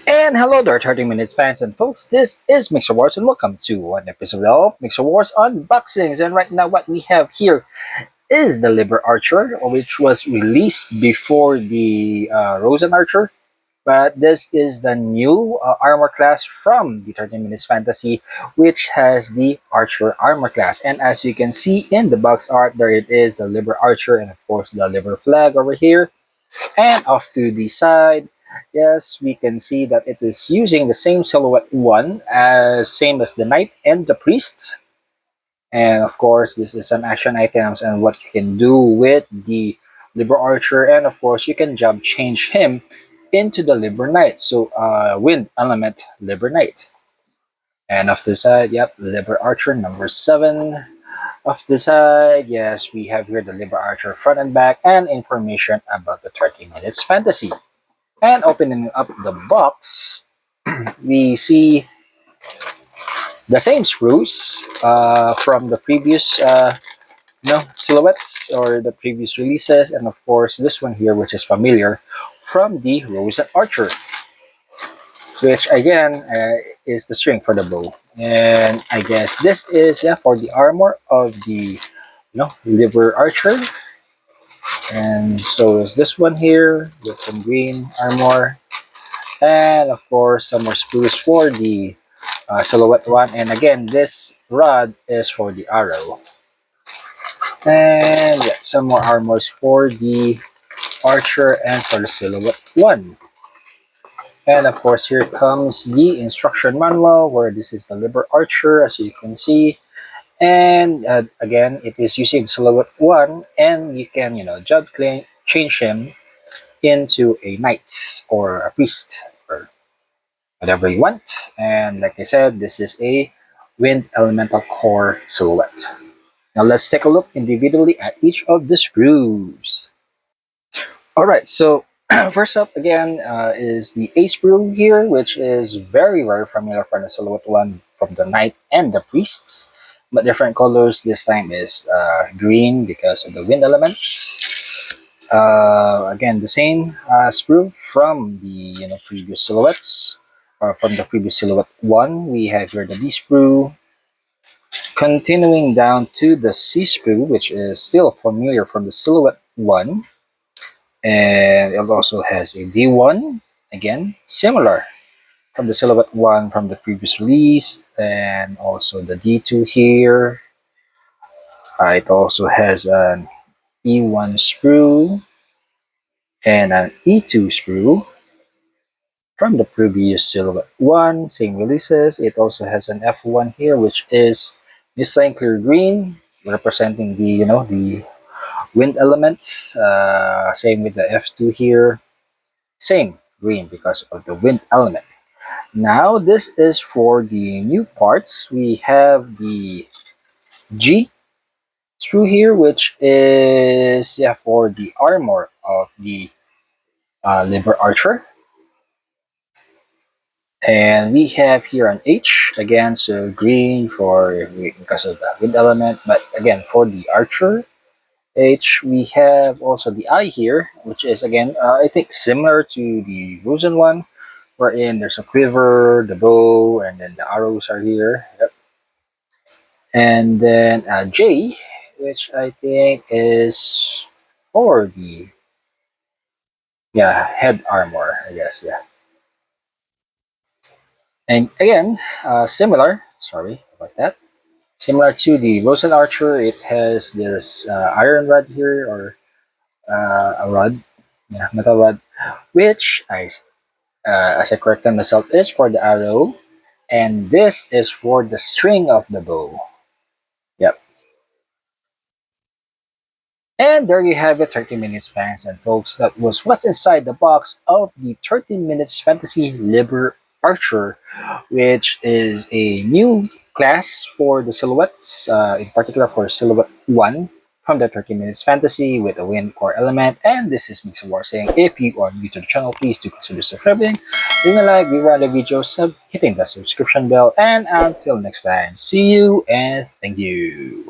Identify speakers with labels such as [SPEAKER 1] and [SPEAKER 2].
[SPEAKER 1] And hello there, 30 Minutes fans and folks. This is Mixerwars, and welcome to an episode of Mixerwars Unboxings. And right now, what we have here is the Liber Archer, which was released before the Rosen Archer. But this is the new armor class from the 30 Minutes Fantasy, which has the Archer armor class. And as you can see in the box art, there it is, the Liber Archer, and of course the Liber flag over here. And off to the side, yes, we can see that it is using the same silhouette one as same as the knight and the priest. And of course, this is some action items and what you can do with the Liber Archer. And of course, you can jump change him into the Liber Knight. So, wind element Liber Knight. And off the side, yep, Liber Archer number 7. Off the side, yes, we have here the Liber Archer front and back and information about the 30 Minutes Fantasy. And opening up the box, we see the same sprues from the previous silhouettes or the previous releases, and of course this one here, which is familiar from the Rose and Archer, which again is the string for the bow. And I guess this is for the armor of the Liber Archer. And so is this one here with some green armor. And of course, some more sprues for the silhouette one. And again, this rod is for the arrow. And yeah, some more armors for the archer and for the silhouette one. And of course, here comes the instruction manual where this is the Liber Archer, as you can see. And again, it is using silhouette one, and you can, jump change him into a knight or a priest or whatever you want. And like I said, this is a wind elemental core silhouette. Now let's take a look individually at each of the sprues. All right, so first up again is the A sprue here, which is very familiar from the silhouette one from the knight and the priests, but different colors. This time is green because of the wind elements. Again, the same sprue from the previous silhouettes. From the previous silhouette one, we have here the D sprue. Continuing down to the C sprue, which is still familiar from the silhouette one, and it also has a D1, again similar from the silhouette one from the previous release, and also the D2 here. It also has an E1 sprue and an E2 sprue from the previous silhouette one, same releases. It also has an F1 here, which is Missile Clear Green, representing the wind elements. Same with the F2 here, same green because of the wind element. Now this is for the new parts. We have the G through here, which is for the armor of the Liber Archer. And we have here an H again, so green for because of the wind element, but again for the Archer H we have also the I here, which is again I think similar to the Rosen one, wherein there's a quiver, the bow, and then the arrows are here. Yep. And then J, which I think is for the head armor, I guess. Yeah. And again, similar. Sorry about that. Similar to the Rosen Archer, it has this iron rod here, or a rod, metal rod, which as I corrected myself, is for the arrow, and this is for the string of the bow. Yep. And there you have it, 30 Minutes fans and folks. That was what's inside the box of the 30 Minutes Fantasy Liber Archer, which is a new class for the silhouettes, in particular for Silhouette 1 from the 30 Minutes Fantasy with a wind core element. And this is Mixerwars saying, if you are new to the channel, please do consider subscribing, leaving a like, reward the video, hitting the subscription bell, and until next time, see you and thank you.